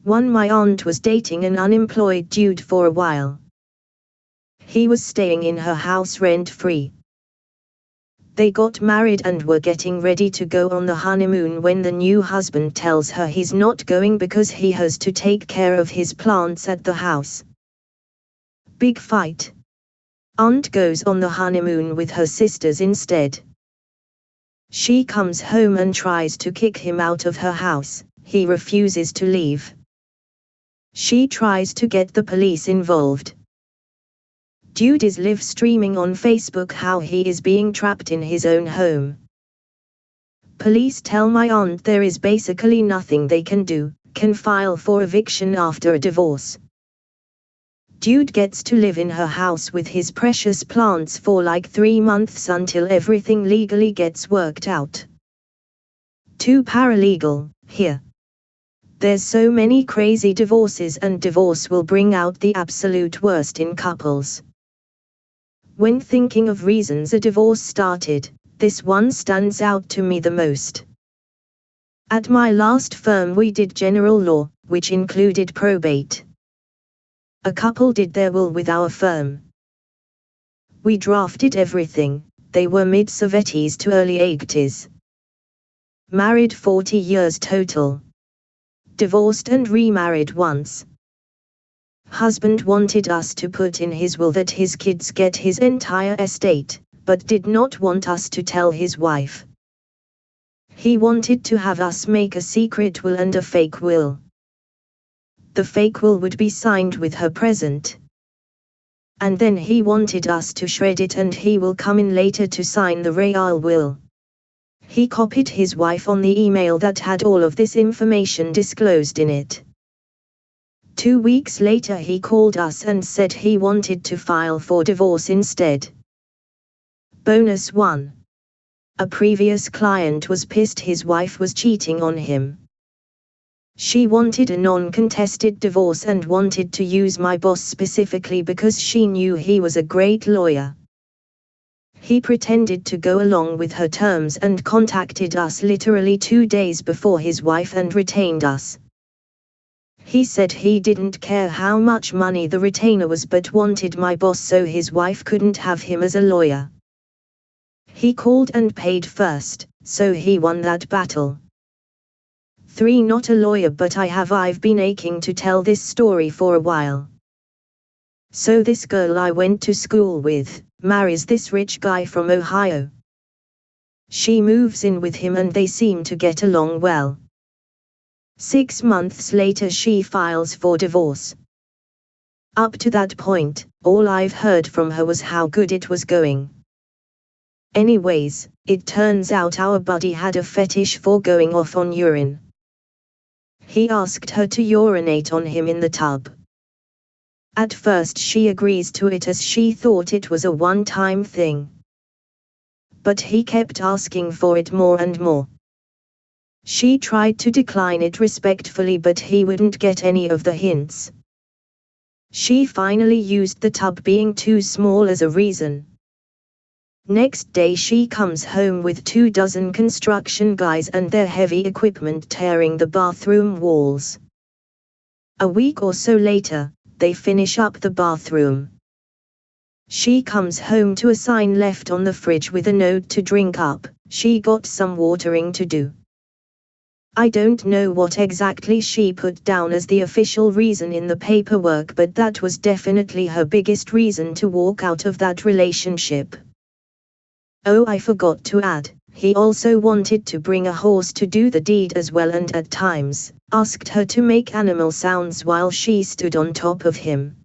1. My aunt was dating an unemployed dude for a while. He was staying in her house rent-free. They got married and were getting ready to go on the honeymoon when the new husband tells her he's not going because he has to take care of his plants at the house. Big fight. Aunt goes on the honeymoon with her sisters instead. She comes home and tries to kick him out of her house. He refuses to leave. She tries to get the police involved. Dude is live streaming on Facebook how he is being trapped in his own home. Police tell my aunt there is basically nothing they can do, can file for eviction after a divorce. Dude gets to live in her house with his precious plants for like 3 months until everything legally gets worked out. Too paralegal, here. There's so many crazy divorces, and divorce will bring out the absolute worst in couples. When thinking of reasons a divorce started, this one stands out to me the most. At my last firm we did general law, which included probate. A couple did their will with our firm. We drafted everything. They were mid-70s to early 80s. Married 40 years total. Divorced and remarried once. Husband wanted us to put in his will that his kids get his entire estate, but did not want us to tell his wife. He wanted to have us make a secret will and a fake will. The fake will would be signed with her present. And then he wanted us to shred it and he will come in later to sign the real will. He copied his wife on the email that had all of this information disclosed in it. 2 weeks later he called us and said he wanted to file for divorce instead. Bonus 1. A previous client was pissed his wife was cheating on him. She wanted a non-contested divorce and wanted to use my boss specifically because she knew he was a great lawyer. He pretended to go along with her terms and contacted us literally 2 days before his wife and retained us. He said he didn't care how much money the retainer was but wanted my boss so his wife couldn't have him as a lawyer. He called and paid first, so he won that battle. 3. Not a lawyer but I've been aching to tell this story for a while. So this girl I went to school with, marries this rich guy from Ohio. She moves in with him and they seem to get along well. 6 months later she files for divorce. Up to that point, all I've heard from her was how good it was going. Anyways, it turns out our buddy had a fetish for going off on urine. He asked her to urinate on him in the tub. At first she agrees to it as she thought it was a one-time thing. But he kept asking for it more and more. She tried to decline it respectfully but he wouldn't get any of the hints. She finally used the tub being too small as a reason. Next day she comes home with 24 construction guys and their heavy equipment tearing the bathroom walls. A week or so later, they finish up the bathroom. She comes home to a sign left on the fridge with a note to drink up, she got some watering to do. I don't know what exactly she put down as the official reason in the paperwork but that was definitely her biggest reason to walk out of that relationship. Oh, I forgot to add, he also wanted to bring a horse to do the deed as well and at times, asked her to make animal sounds while she stood on top of him.